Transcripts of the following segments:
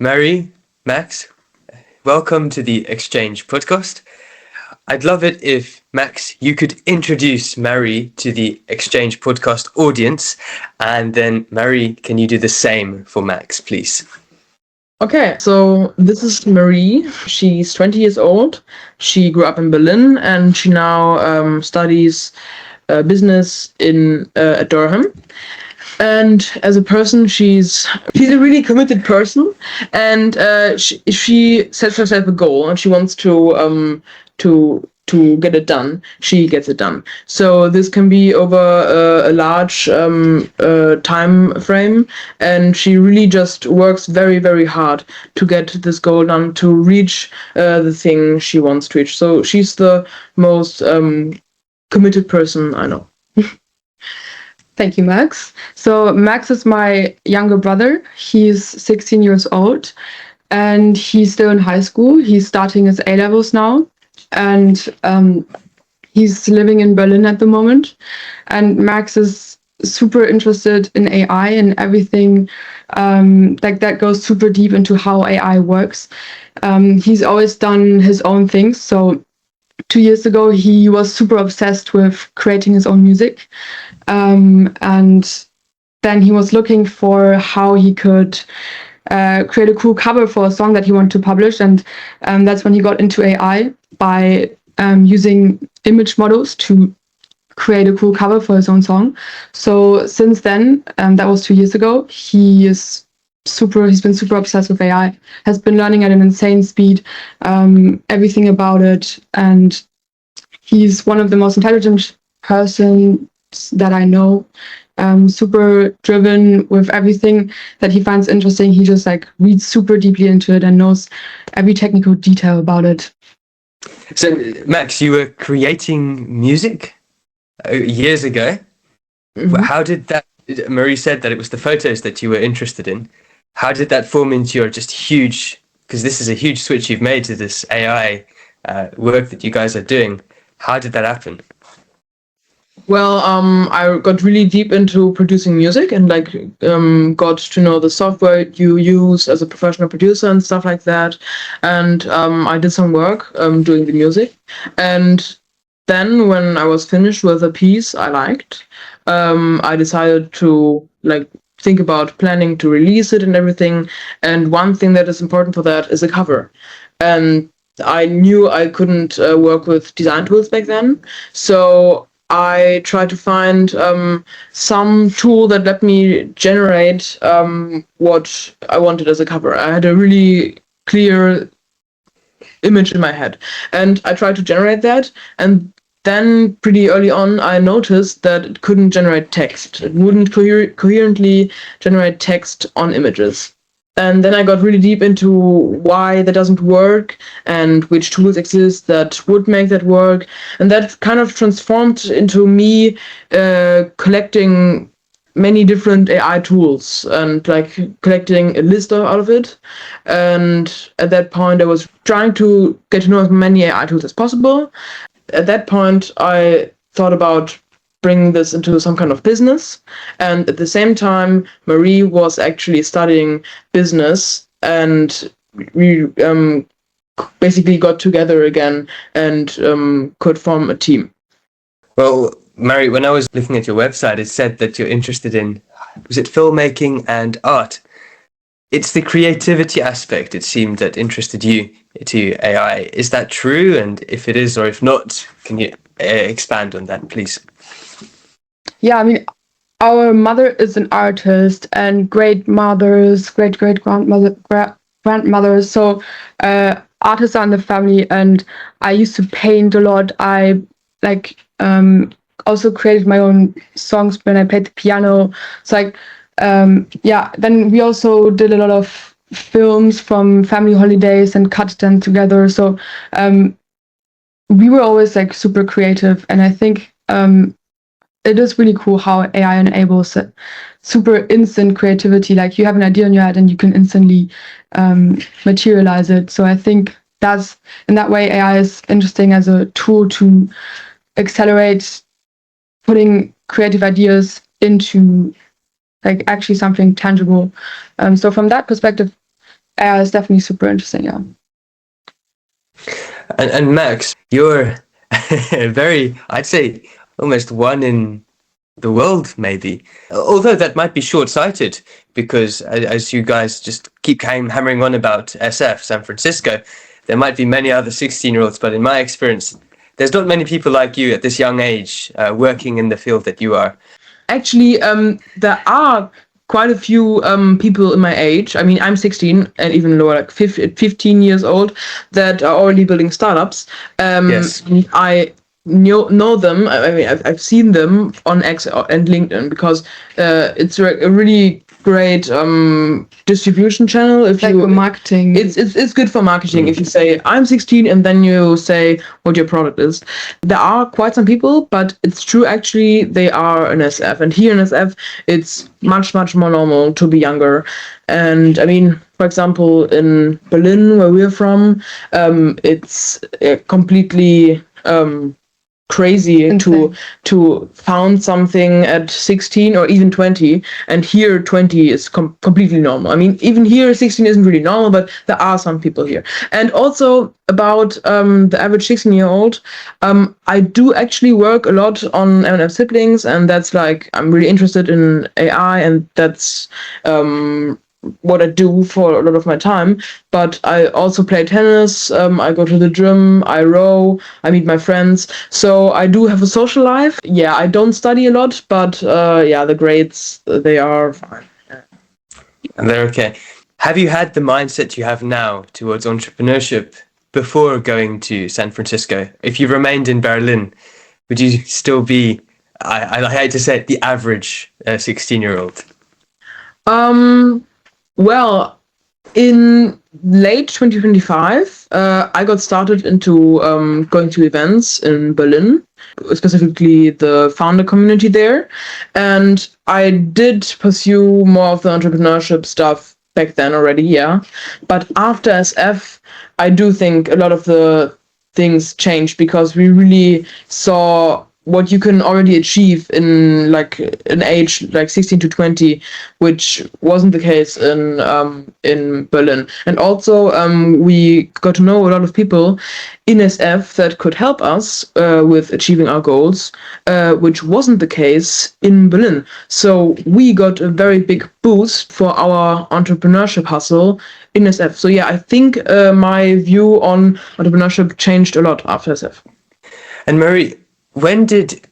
Mary, Max, welcome to the Exchange podcast. I'd love it if, Max, you could introduce Mary to the Exchange podcast audience, and then, Mary, can you do the same for Max, please? Okay, so this is Marie. She's 20 years old. She grew up in Berlin and she now studies business at Durham. And as a person, she's a really committed person, and she sets herself a goal and she wants to get it done. She gets it done. So this can be over a large time frame, and she really just works very, very hard to get this goal done, to reach the thing she wants to reach. So she's the most committed person I know. Thank you, Max. So Max is my younger brother. He's 16 years old and he's still in high school. He's starting his A-levels now, and he's living in Berlin at the moment. And Max is super interested in AI and everything that goes super deep into how AI works. He's always done his own things. So 2 years ago, he was super obsessed with creating his own music. And then he was looking for how he could create a cool cover for a song that he wanted to publish. And that's when he got into AI by using image models to create a cool cover for his own song. So since then, that was 2 years ago, he's been super obsessed with AI, has been learning at an insane speed, everything about it. And he's one of the most intelligent persons that I know, super driven with everything that he finds interesting. He just reads super deeply into it and knows every technical detail about it. So, Max, you were creating music years ago. Mhm. How did that? Marie said that it was the photos that you were interested in. How did that form into your just huge? Because this is a huge switch you've made to this AI work that you guys are doing. How did that happen? Well, I got really deep into producing music and got to know the software you use as a professional producer and stuff like that. And I did some work doing the music. And then when I was finished with a piece I liked, I decided to think about planning to release it and everything. And one thing that is important for that is a cover. And I knew I couldn't work with design tools back then. So I tried to find some tool that let me generate what I wanted as a cover. I had a really clear image in my head, and I tried to generate that. And then pretty early on, I noticed that it couldn't generate text. It wouldn't coherently generate text on images. And then I got really deep into why that doesn't work and which tools exist that would make that work. And that kind of transformed into me collecting many different AI tools and collecting a list out of it. And at that point, I was trying to get to know as many AI tools as possible. At that point, I thought about bring this into some kind of business. And at the same time, Marie was actually studying business, and we basically got together again and could form a team. Well, Mary, when I was looking at your website, it said that you're interested in, was it filmmaking and art? It's the creativity aspect, it seemed, that interested you to AI. Is that true? And if it is, or if not, can you expand on that, please? Yeah, I mean, our mother is an artist, and great grandmothers. So artists are in the family, and I used to paint a lot. I also created my own songs when I played the piano. So then we also did a lot of films from family holidays and cut them together. So we were always super creative, and I think it is really cool how AI enables super instant creativity. Like, you have an idea in your head and you can instantly materialize it. So I think that's, in that way, AI is interesting as a tool to accelerate putting creative ideas into actually something tangible. So from that perspective, AI is definitely super interesting. Yeah. And Max, you're very, I'd say, almost one in the world, maybe. Although that might be short-sighted, because as you guys just keep hammering on about SF, San Francisco, there might be many other 16-year-olds, but in my experience, there's not many people like you at this young age working in the field that you are. Actually, there are quite a few people in my age. I mean, I'm 16 and even lower, like 15 years old, that are already building startups. Yes. I know them. I mean, I've seen them on X and LinkedIn because it's a really great distribution channel. If Like you for marketing. it's good for marketing. If you say I'm 16 and then you say what your product is. There are quite some people, but it's true actually they are in SF, and here in SF it's much more normal to be younger. And I mean, for example, in Berlin where we're from, it's completely crazy Insane. to found something at 16 or even 20, and here 20 is completely normal. I mean, even here 16 isn't really normal, but there are some people here. And also about the average 16-year-old, I do actually work a lot on M&M Siblings, and that's like I'm really interested in AI, and that's what I do for a lot of my time. But I also play tennis, I go to the gym, I row, I meet my friends. So I do have a social life. Yeah, I don't study a lot, but yeah, the grades, they are fine. And they're okay. Have you had the mindset you have now towards entrepreneurship before going to San Francisco? If you remained in Berlin, would you still be, I hate to say it, the average 16-year-old? Well, in late 2025, I got started into going to events in Berlin, specifically the founder community there. And I did pursue more of the entrepreneurship stuff back then already, yeah. But after SF, I do think a lot of the things changed because we really saw what you can already achieve in like an age like 16 to 20, which wasn't the case in Berlin. And also we got to know a lot of people in SF that could help us with achieving our goals, which wasn't the case in Berlin. So we got a very big boost for our entrepreneurship hustle in SF. So yeah, I think my view on entrepreneurship changed a lot after SF. And Marie, when did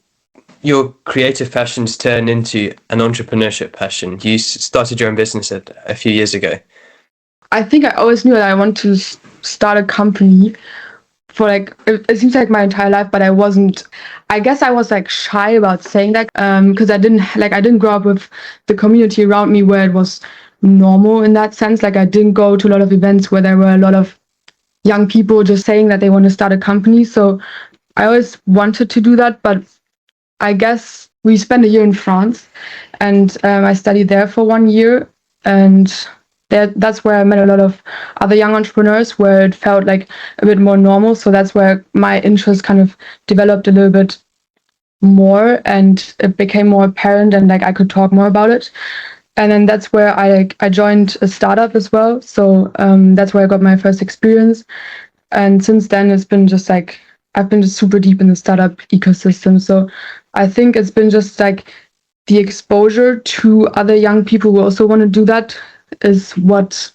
your creative passions turn into an entrepreneurship passion? You started your own business a few years ago. I think I always knew that I want to start a company for like it seems like my entire life, but I guess I was like shy about saying that because I didn't grow up with the community around me where it was normal in that sense. Like I didn't go to a lot of events where there were a lot of young people just saying that they want to start a company. So I always wanted to do that, but I guess we spent a year in France, and I studied there for 1 year, and that's where I met a lot of other young entrepreneurs, where it felt like a bit more normal. So that's where my interest kind of developed a little bit more, and it became more apparent, and like I could talk more about it. And then that's where I joined a startup as well. So that's where I got my first experience, and since then it's been just like I've been just super deep in the startup ecosystem. So I think it's been just like the exposure to other young people who also want to do that is what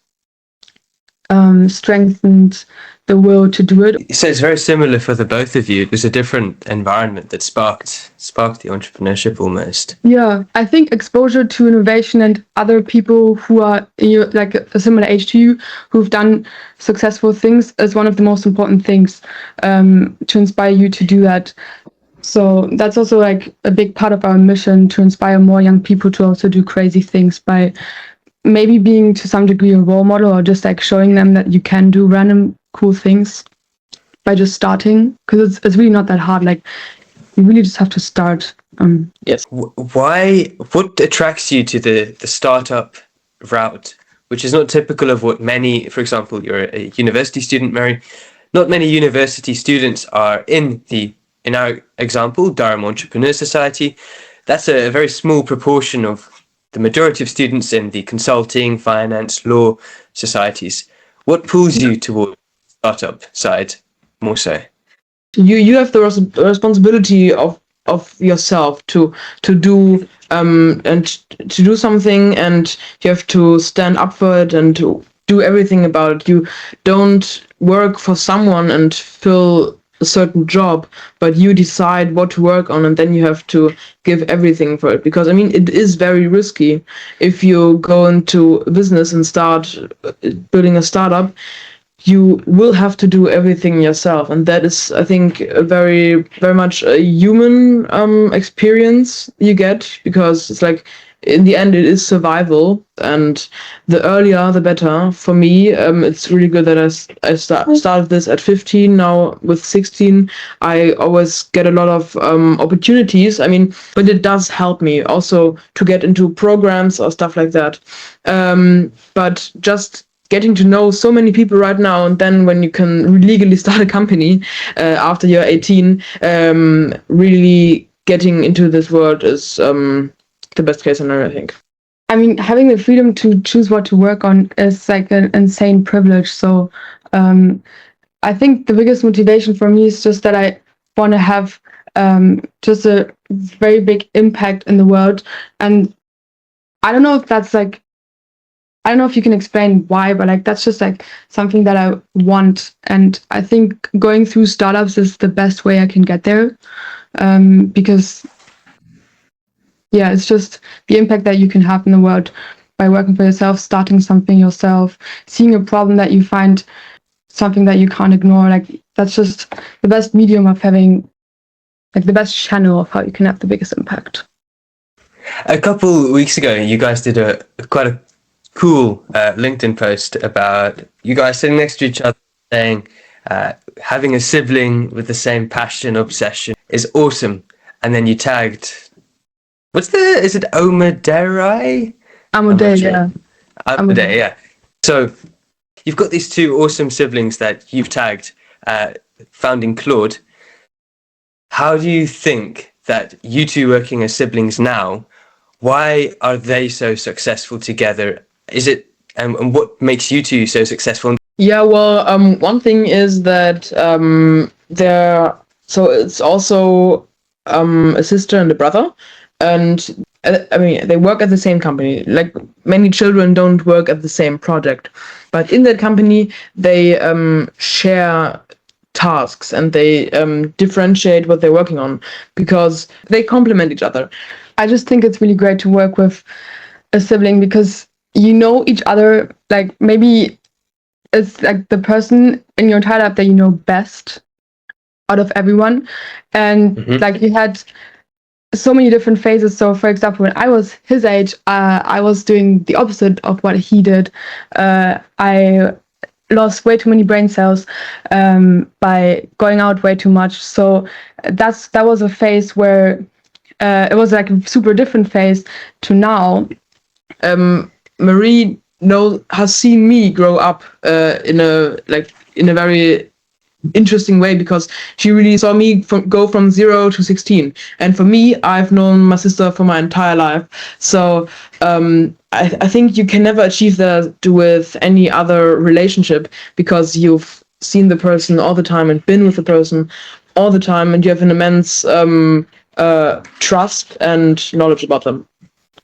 strengthened the will to do it. So it's very similar for the both of you. It was a different environment that sparked the entrepreneurship almost. Yeah, I think exposure to innovation and other people who are like a similar age to you, who've done successful things, is one of the most important things to inspire you to do that. So that's also like a big part of our mission, to inspire more young people to also do crazy things by maybe being to some degree a role model, or just like showing them that you can do random cool things by just starting, because it's really not that hard. Like you really just have to start. Yes. What attracts you to the startup route, which is not typical of what many, for example, you're a university student, Mary. Not many university students are in our example, Durham Entrepreneur Society. That's a very small proportion of the majority of students in the consulting, finance, law societies. What pulls you toward startup side more so? You have the responsibility of yourself to do and to do something, and you have to stand up for it and to do everything about it. You don't work for someone and fill a certain job, but you decide what to work on, and then you have to give everything for it, because I mean it is very risky. If you go into a business and start building a startup, you will have to do everything yourself, and that is, I think, a very much a human experience you get, because it's like in the end it is survival, and the earlier the better. For me, it's really good that I started this at 15. Now with 16 I always get a lot of opportunities. I mean, but it does help me also to get into programs or stuff like that, but just getting to know so many people right now, and then when you can legally start a company after you're 18, really getting into this world is the best case scenario, I think. I mean, having the freedom to choose what to work on is like an insane privilege. So I think the biggest motivation for me is just that I want to have just a very big impact in the world. And I don't know if that's like, I don't know if you can explain why, but like that's just like something that I want. And I think going through startups is the best way I can get there, because yeah, it's just the impact that you can have in the world by working for yourself, starting something yourself, seeing a problem that you find something that you can't ignore. Like that's just the best medium of having, like the best channel of how you can have the biggest impact. A couple weeks ago, you guys did quite a cool LinkedIn post about you guys sitting next to each other saying having a sibling with the same passion, obsession is awesome. And then you tagged, is it Omodei? Omodei, yeah. Omodei, yeah. So you've got these two awesome siblings that you've tagged founding Claude. How do you think that you two working as siblings now, why are they so successful together? Is it, and what makes you two so successful? Yeah, well, one thing is that so it's also a sister and a brother, and I mean they work at the same company. Like many children don't work at the same project, but in that company they share tasks, and they differentiate what they're working on because they complement each other. I just think it's really great to work with a sibling because you know each other. Like maybe it's like the person in your entire life that you know best out of everyone, and like you had so many different phases. So for example, when I was his age, I was doing the opposite of what he did. I lost way too many brain cells by going out way too much. So that was a phase where it was like a super different phase to now. Marie has seen me grow up in a very interesting way, because she really saw me go from 0 to 16, and for me, I've known my sister for my entire life. So I think you can never achieve that with any other relationship, because you've seen the person all the time and been with the person all the time, and you have an immense trust and knowledge about them.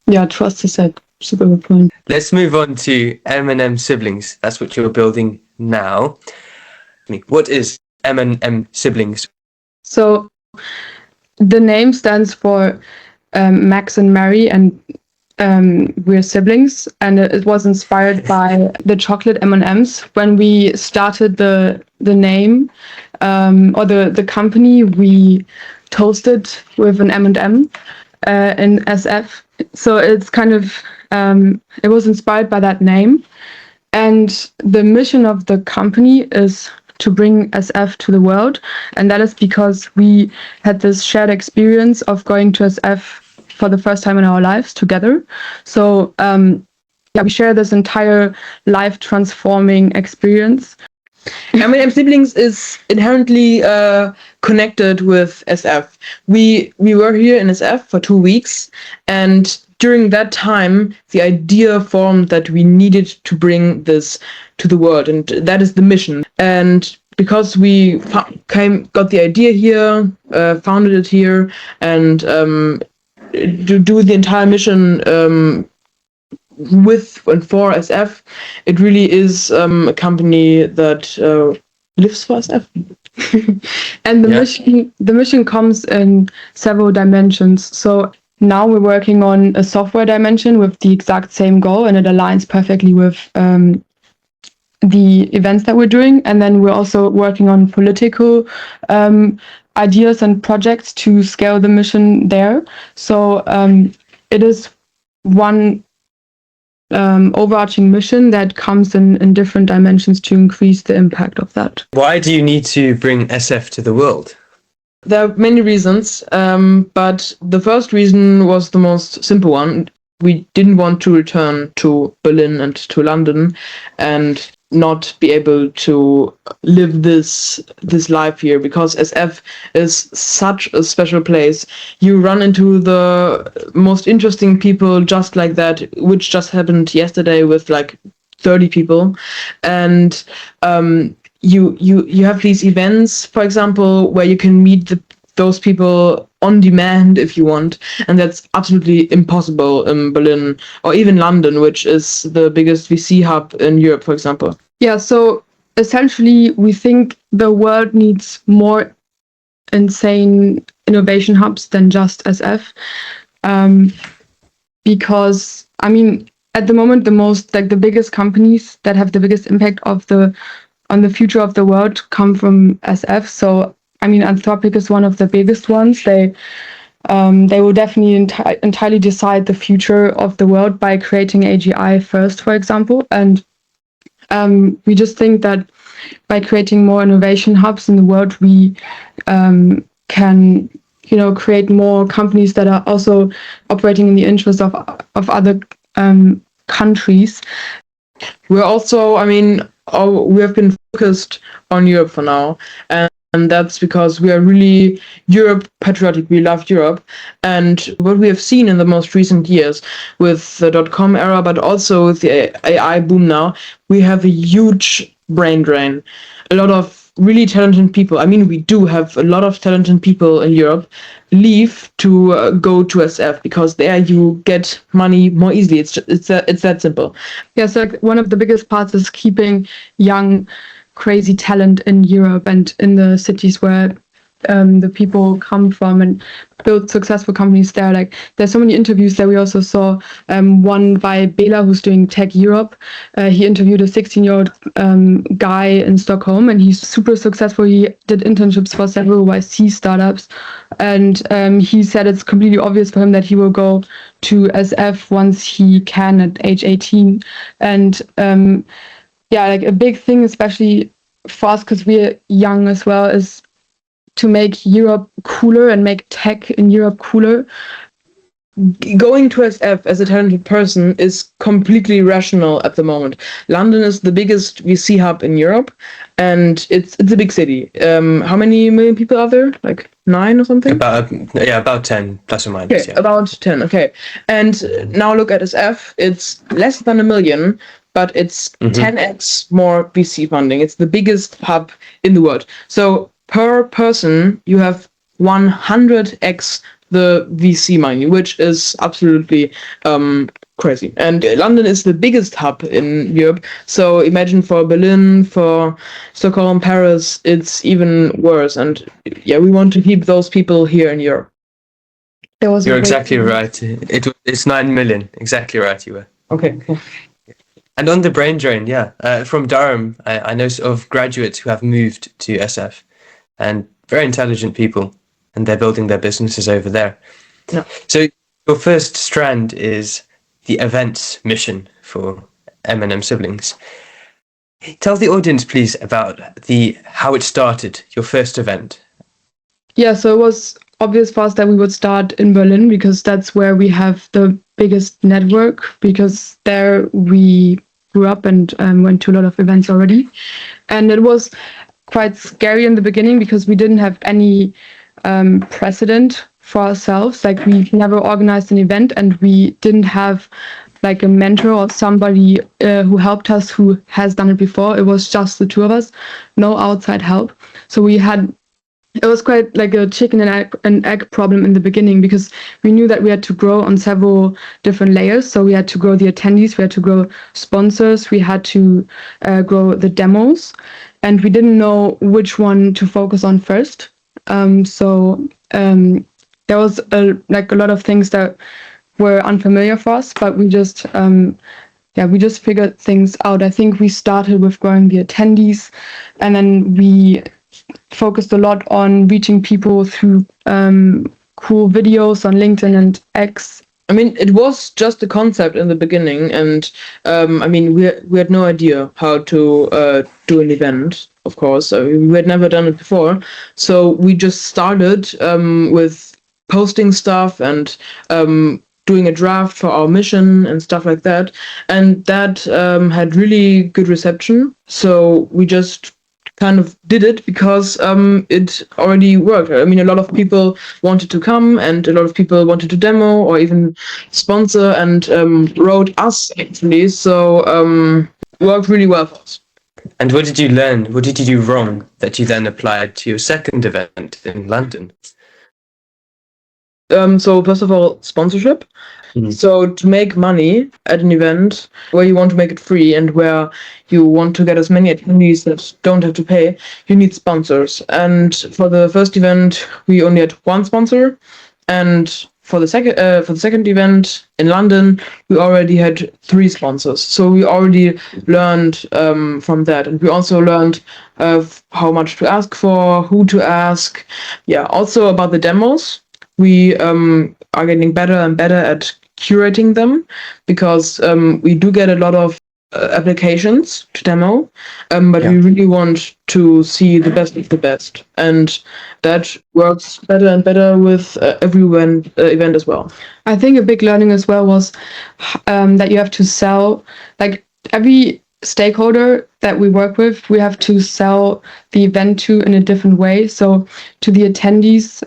Yeah, trust is a super good point. Let's move on to M&M Siblings. That's what you're building now. What is M&M Siblings? So the name stands for Max and Mary, and we're siblings, and it was inspired by the chocolate M&Ms. When we started the name or the company, we toasted with an M&M in SF. So it's kind of it was inspired by that name, and the mission of the company is to bring SF to the world, and that is because we had this shared experience of going to SF for the first time in our lives together. So we share this entire life transforming experience. M&M Siblings is inherently connected with SF. We were here in SF for 2 weeks, and during that time, the idea formed that we needed to bring this to the world, and that is the mission. And because we got the idea here, founded it here, and to do the entire mission with and for SF, it really is a company that lives for SF. And the mission comes in several dimensions. So now we're working on a software dimension with the exact same goal, and it aligns perfectly with the events that we're doing. And then we're also working on political ideas and projects to scale the mission there. So it is one overarching mission that comes in different dimensions to increase the impact of that. Why do you need to bring SF to the world? There are many reasons, but the first reason was the most simple one. We didn't want to return to Berlin and to London and not be able to live this life here, because SF is such a special place. You run into the most interesting people just like that, which just happened yesterday with like 30 people. And you have these events, for example, where you can meet those people on demand if you want, and that's absolutely impossible in Berlin or even London, which is the biggest VC hub in Europe, for example. Yeah, so essentially we think the world needs more insane innovation hubs than just SF, because I mean at the moment the biggest companies that have the biggest impact on the future of the world come from SF. So I mean, Anthropic is one of the biggest ones. They will definitely entirely decide the future of the world by creating AGI first, for example. And we just think that by creating more innovation hubs in the world, we can, create more companies that are also operating in the interest of other countries. We're also, we have been focused on Europe for now, and that's because we are really Europe patriotic. We love Europe. And what we have seen in the most recent years with the .com era, but also with the AI boom now, we have a huge brain drain. A lot of really talented people. We do have a lot of talented people in Europe leave to go to SF because there you get money more easily. It's that simple. Yeah, so one of the biggest parts is keeping young, crazy talent in Europe and in the cities where the people come from and build successful companies there. Like there's so many interviews that we also saw. One by Bela, who's doing Tech Europe. He interviewed a 16-year-old guy in Stockholm, and he's super successful. He did internships for several YC startups, and he said it's completely obvious for him that he will go to SF once he can at age 18. And like a big thing, especially for us, because we're young as well, is to make Europe cooler and make tech in Europe cooler. Going to SF as a talented person is completely rational at the moment. London is the biggest VC hub in Europe, and it's a big city. How many million people are there? Like 9 or something? About 10 plus or minus. Okay, about 10. Okay, and now look at SF. It's less than 1 million. But it's 10x more VC funding. It's the biggest hub in the world. So per person, you have 100x the VC money, which is absolutely crazy. And London is the biggest hub in Europe. So imagine for Berlin, for Stockholm, Paris, it's even worse. And yeah, we want to keep those people here in Europe. You're exactly right. It's 9 million. Exactly right, you were. Okay. And on the brain drain, from Durham, I know of graduates who have moved to SF, and very intelligent people, and they're building their businesses over there. No. So your first strand is the events mission for M&M Siblings. Tell the audience, please, about how it started, your first event. Yeah, so it was obvious for us that we would start in Berlin because that's where we have the biggest network, because there we grew up and went to a lot of events already. And it was quite scary in the beginning because we didn't have any precedent for ourselves. Like we've never organized an event, and we didn't have like a mentor or somebody who helped us who has done it before. It was just the two of us, no outside help. So it was quite like a chicken and egg problem in the beginning, because we knew that we had to grow on several different layers. So we had to grow the attendees, we had to grow sponsors, we had to grow the demos, and we didn't know which one to focus on first. There was a lot of things that were unfamiliar for us, but we just figured things out. I think we started with growing the attendees, and then we focused a lot on reaching people through cool videos on LinkedIn and X. I mean, it was just a concept in the beginning, and we had no idea how to do an event. Of course, we had never done it before, so we just started with posting stuff and doing a draft for our mission and stuff like that, and that had really good reception. So we just kind of did it because it already worked. I mean, a lot of people wanted to come, and a lot of people wanted to demo or even sponsor, and wrote us actually. So worked really well for us. And what did you learn? What did you do wrong that you then applied to your second event in London? So first of all, sponsorship. So to make money at an event where you want to make it free and where you want to get as many attendees that don't have to pay, you need sponsors. And for the first event, we only had one sponsor, and for the second event in London, we already had 3 sponsors. So we already learned from that, and we also learned how much to ask for, who to ask. Yeah, also about the demos. We are getting better and better at curating them, because we do get a lot of applications to demo, but we really want to see the best of the best, and that works better and better with every event as well. I think a big learning as well was that you have to sell, like every stakeholder that we work with, we have to sell the event to in a different way. So to the attendees,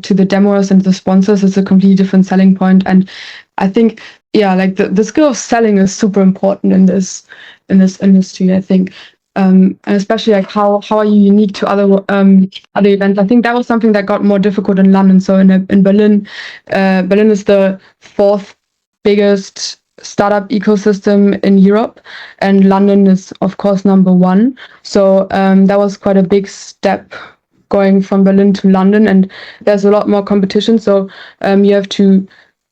to the demos and the sponsors, it's a completely different selling point. And I think, like the skill of selling is super important in this industry, I think. And especially like how are you unique to other events? I think that was something that got more difficult in London. So in Berlin, Berlin is the 4th biggest startup ecosystem in Europe, and London is of course number 1. So that was quite a big step going from Berlin to London, and there's a lot more competition. So you have to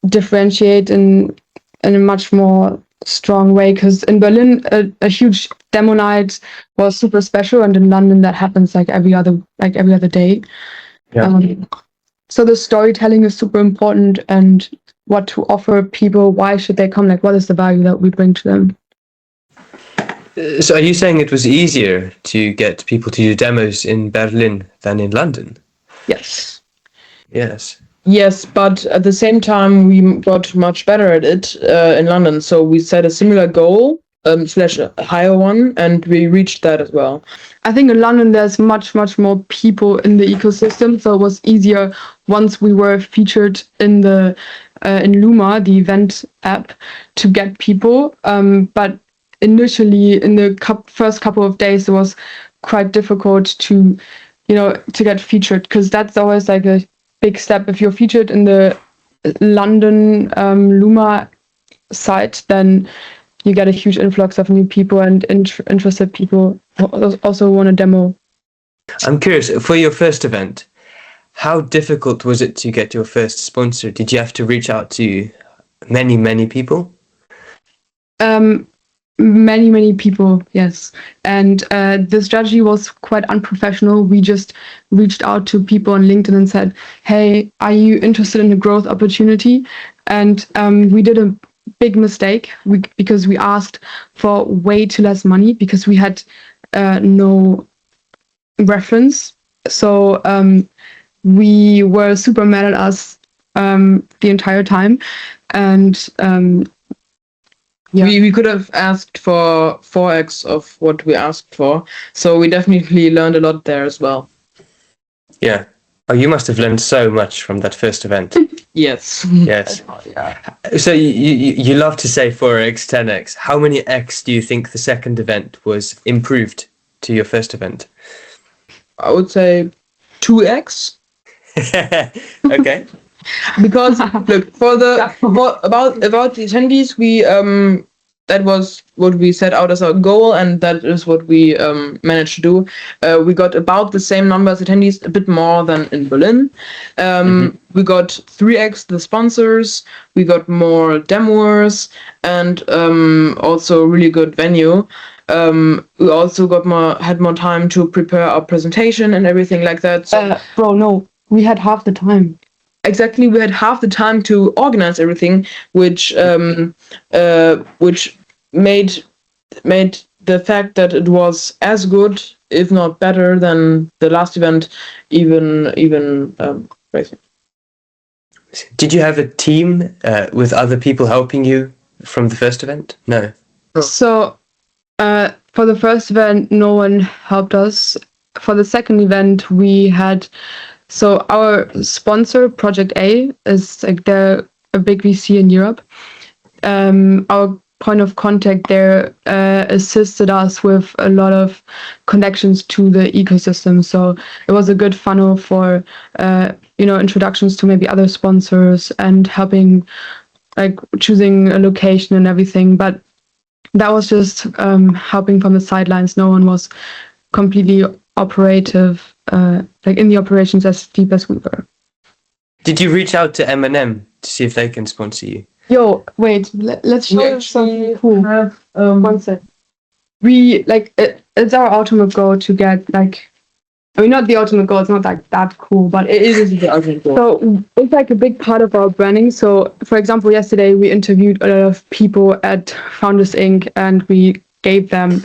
differentiate in a much more strong way, because in Berlin a huge demo night was super special, and in London that happens like every other day. So the storytelling is super important, and what to offer people, why should they come, like what is the value that we bring to them. So are you saying it was easier to get people to do demos in Berlin than in London? Yes. Yes, but at the same time we got much better at it in London. So we set a similar goal / a higher one, and we reached that as well. I think in London there's much more people in the ecosystem, so it was easier once we were featured in the in Luma, the event app, to get people. But initially, in the first couple of days, it was quite difficult to get featured, because that's always like a big step. If you're featured in the London Luma site, then you get a huge influx of new people and interested people who also want a demo. I'm curious, for your first event, how difficult was it to get your first sponsor? Did you have to reach out to many people? Many people, yes. And the strategy was quite unprofessional. We just reached out to people on LinkedIn and said, hey, are you interested in a growth opportunity? And we did a big mistake because we asked for way too less money, because we had no reference. So we were super mad at us the entire time. And we could have asked for 4x of what we asked for. So we definitely learned a lot there as well. Yeah. Oh, you must have learned so much from that first event. Yes. Yes. Yeah. So you love to say 4x, 10x. How many x do you think the second event was improved to your first event? I would say 2x. Okay. Because look, about the attendees, we that was what we set out as our goal, and that is what we managed to do. We got about the same number as attendees, a bit more than in Berlin. We got 3x the sponsors, we got more demoers, and also a really good venue. We also had more time to prepare our presentation and everything like that. So Bro, no, we had half the time. exactly, we had half the time to organize everything, which made the fact that it was as good, if not better, than the last event even crazy. Did you have a team with other people helping you from the first event? No. So for the first event, no one helped us. For the second event, we had, so our sponsor, Project A, is like they're a big VC in Europe. Our point of contact there assisted us with a lot of connections to the ecosystem. So it was a good funnel for introductions to maybe other sponsors and helping like choosing a location and everything. But that was just helping from the sidelines. No one was completely operative, like in the operations as deep as we were. Did you reach out to M&M to see if they can sponsor you? Yo, wait, let's show you something cool. Have, One sec. We, like, it's our ultimate goal to get, like, I mean, not the ultimate goal, it's not like that cool, but it is the ultimate goal. So it's like a big part of our branding. So, for example, yesterday we interviewed a lot of people at Founders Inc. and we gave them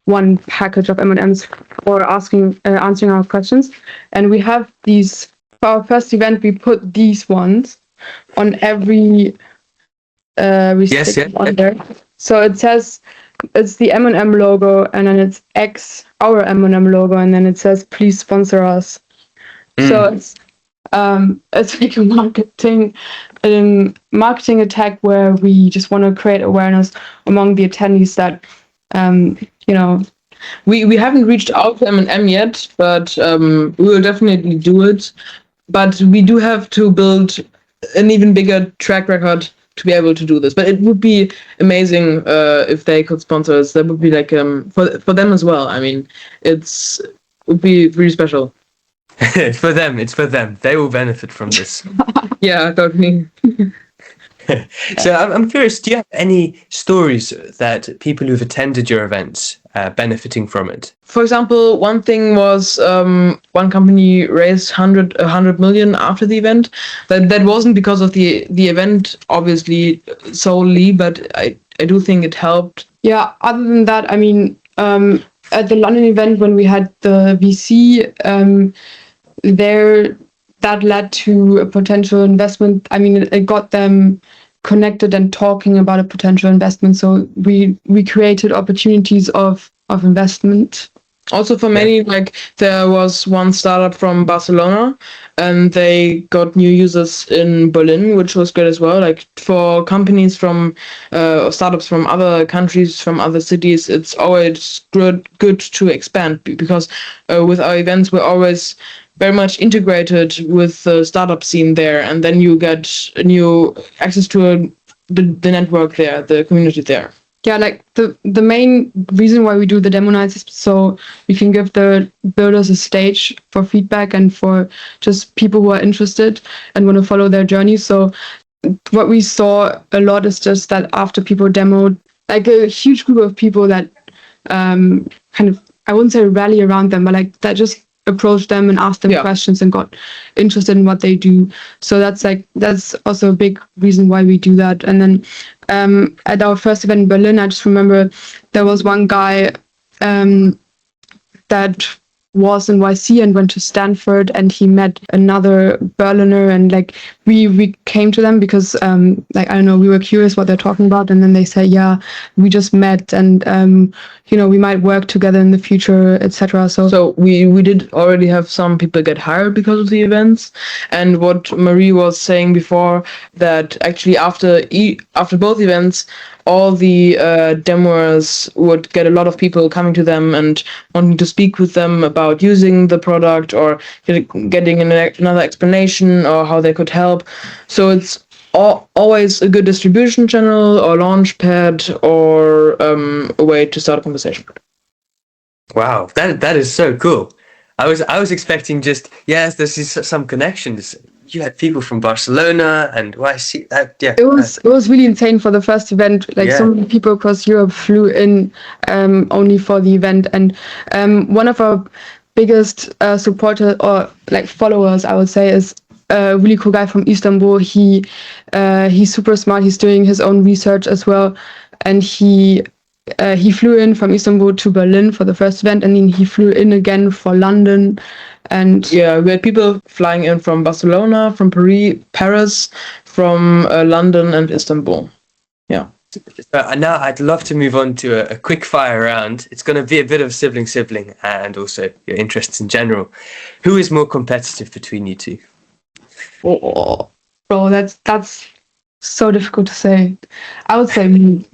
one package of M&Ms for answering our questions. And we have these, for our first event, we put these ones on every on there. So it says, it's the M&M logo, and then it's X, our M&M logo, and then it says, please sponsor us. So it's like a marketing attack where we just want to create awareness among the attendees that, we haven't reached out to M&M yet, but we will definitely do it. But we do have to build an even bigger track record to be able to do this. But it would be amazing if they could sponsor us. That would be like for them as well. I mean, it would be really special. It's for them. They will benefit from this. Yeah, totally. So I'm curious, do you have any stories that people who've attended your events benefiting from it? For example, one thing was one company raised 100 million after the event. That wasn't because of the event, obviously, solely, but I do think it helped. Yeah, other than that, I mean, at the London event when we had the VC, that led to a potential investment. I mean, it got them connected and talking about a potential investment. So we created opportunities of investment. Also for many, like there was one startup from Barcelona and they got new users in Berlin, which was good as well. Like for companies from startups from other countries, from other cities, it's always good to expand because with our events, we're always very much integrated with the startup scene there. And then you get new access to the network there, the community there. Yeah, like the main reason why we do the demo nights is so we can give the builders a stage for feedback and for just people who are interested and want to follow their journey. So what we saw a lot is just that after people demoed, like a huge group of people that kind of, I wouldn't say rally around them, but like that just approached them and asked them questions and got interested in what they do. So that's also a big reason why we do that. And then at our first event in Berlin, I just remember there was one guy that was in YC and went to Stanford, and he met another Berliner, and like we came to them because like I don't know, we were curious what they're talking about, and then they said, yeah, we just met, and we might work together in the future, etc. So we did already have some people get hired because of the events, and what Marie was saying before, that actually after both events, all the demoers would get a lot of people coming to them and wanting to speak with them about using the product or getting another explanation or how they could help. So it's always a good distribution channel or launch pad or a way to start a conversation. Wow, that is so cool. I was expecting just, yes, there's some connections. You had people from Barcelona and YC. Yeah. It was really insane for the first event. Like, so many people across Europe flew in only for the event, and one of our biggest supporters or like followers, I would say, is a really cool guy from Istanbul. He's super smart. He's doing his own research as well, and he flew in from Istanbul to Berlin for the first event, and then he flew in again for London. And yeah, we had people flying in from Barcelona, from Paris, from London and Istanbul. Yeah. Now I'd love to move on to a quick fire round. It's going to be a bit of sibling and also your interests in general. Who is more competitive between you two? Oh, bro, that's so difficult to say. I would say me.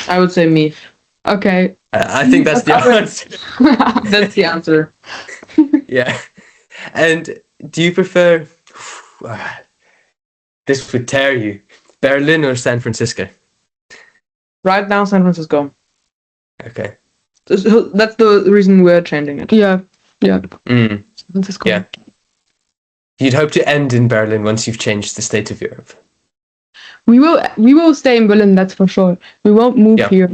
I would say me. Okay. I think that's the answer. That's the answer. Yeah. And do you prefer, this would tear you, Berlin or San Francisco? Right now, San Francisco. Okay. That's the reason we're changing it. Yeah. San Francisco. Yeah. You'd hope to end in Berlin once you've changed the state of Europe. We will stay in Berlin, that's for sure. We won't move here.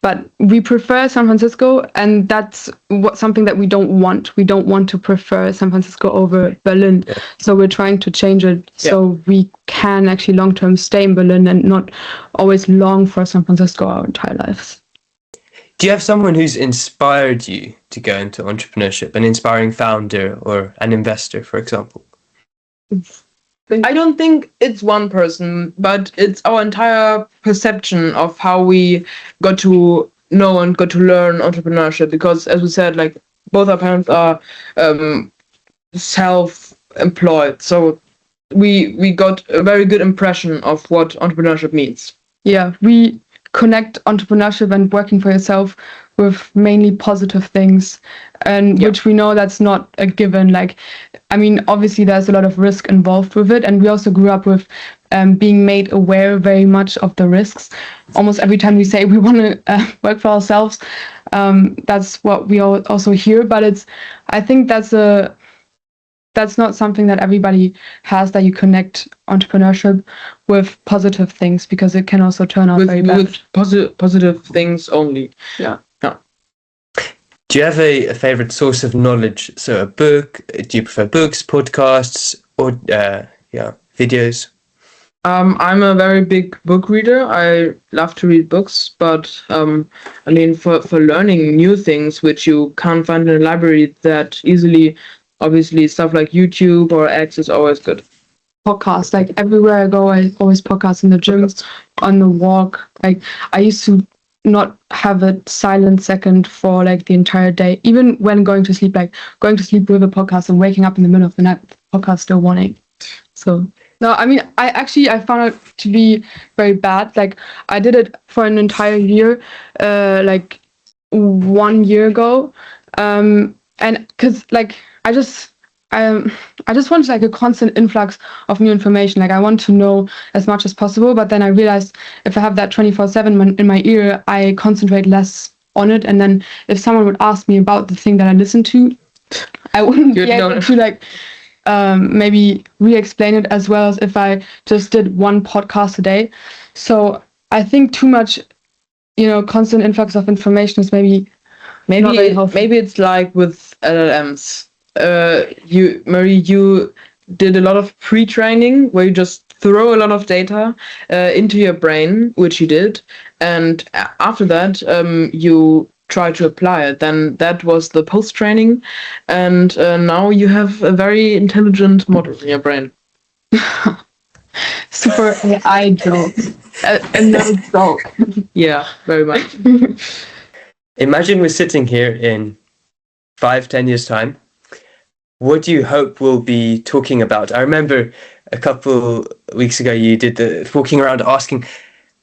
But we prefer San Francisco, and that's something that we don't want. We don't want to prefer San Francisco over Berlin. Yeah. So we're trying to change it so we can actually long-term stay in Berlin and not always long for San Francisco our entire lives. Do you have someone who's inspired you to go into entrepreneurship, an inspiring founder or an investor, for example? I don't think it's one person, but it's our entire perception of how we got to know and got to learn entrepreneurship. Because, as we said, like both our parents are self-employed, so we got a very good impression of what entrepreneurship means. Yeah, we connect entrepreneurship and working for yourself with mainly positive things, and which we know that's not a given. Like, I mean, obviously there's a lot of risk involved with it, and we also grew up with being made aware very much of the risks. Almost every time we say we want to work for ourselves, that's what we also hear. But I think that's not something that everybody has, that you connect entrepreneurship with positive things, because it can also turn out very bad. With positive things only. Yeah. Do you have a favorite source of knowledge? So a book? Do you prefer books, podcasts, or videos? I'm a very big book reader. I love to read books, but I mean, for learning new things which you can't find in a library that easily, obviously stuff like YouTube or X is always good. Podcasts, like everywhere I go, I always podcast in the gym, on the walk. Like, I used to not have a silent second for like the entire day, even when going to sleep, like going to sleep with a podcast and waking up in the middle of the night, podcast still running. So no, I mean, I found it to be very bad. Like, I did it for an entire year, like 1 year ago, and because like I just want like a constant influx of new information. Like, I want to know as much as possible, but then I realized if I have that 24/7 in my ear, I concentrate less on it. And then if someone would ask me about the thing that I listen to, I wouldn't be able to like maybe re-explain it as well as if I just did one podcast a day. So I think too much, constant influx of information is maybe not very healthy. Maybe it's like with LLMs. Marie, you did a lot of pre-training where you just throw a lot of data into your brain, which you did, and after that you try to apply it. Then that was the post training, and now you have a very intelligent model in your brain. Super AI joke. Another joke. Yeah, very much. Imagine we're sitting here in 5-10 years' time. What do you hope we'll be talking about? I remember a couple weeks ago you did the walking around asking,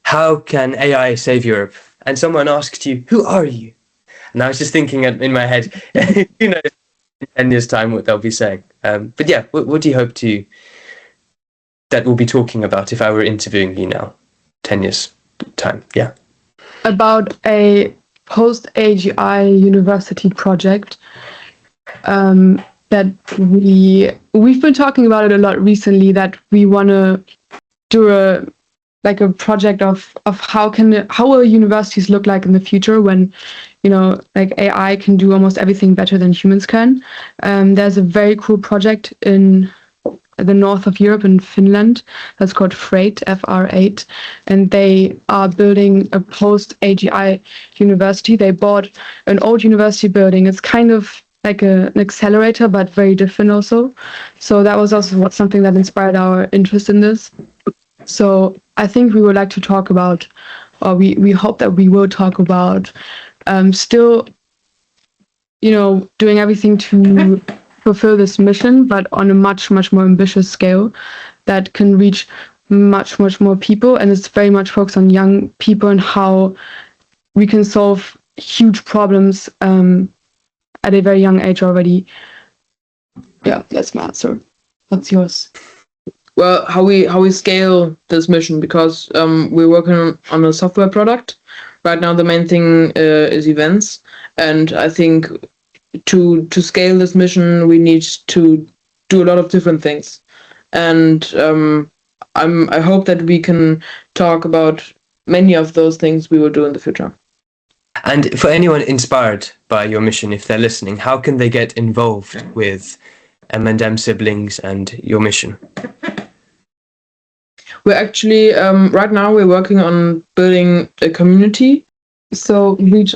how can AI save Europe? And someone asked you, who are you? And I was just thinking in my head, in 10 years' time what they'll be saying. But yeah, what do you hope that we'll be talking about if I were interviewing you now, 10 years' time? Yeah. About a post-AGI university project that we've been talking about it a lot recently, that we want to do a project of how will universities look like in the future when AI can do almost everything better than humans can. There's a very cool project in the north of Europe, in Finland, that's called Freight, F-R-8, and they are building a post-AGI university. They bought an old university building. It's kind of like an accelerator, but very different also. So that was also something that inspired our interest in this. So I think we would like to talk about, or we hope that we will talk about, still, doing everything to fulfill this mission, but on a much, much more ambitious scale that can reach much, much more people. And it's very much focused on young people and how we can solve huge problems at a very young age already. Yeah, that's my answer. What's yours? Well, how we scale this mission, because we're working on a software product. Right now, the main thing is events, and I think to scale this mission, we need to do a lot of different things. And I hope that we can talk about many of those things we will do in the future. And for anyone inspired by your mission, if they're listening, how can they get involved with M&M Siblings and your mission? We're actually, right now we're working on building a community. So reach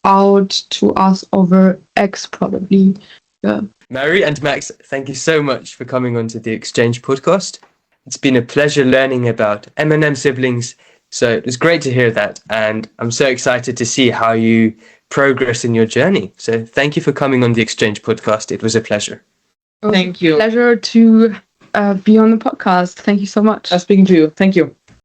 out to us over X probably. Yeah. Mary and Max, thank you so much for coming onto the Exchange podcast. It's been a pleasure learning about M&M Siblings. So it was great to hear that. And I'm so excited to see how you progress in your journey. So thank you for coming on the Exchange podcast. It was a pleasure. Thank you. Pleasure to be on the podcast. Thank you so much. Nice speaking to you. Thank you.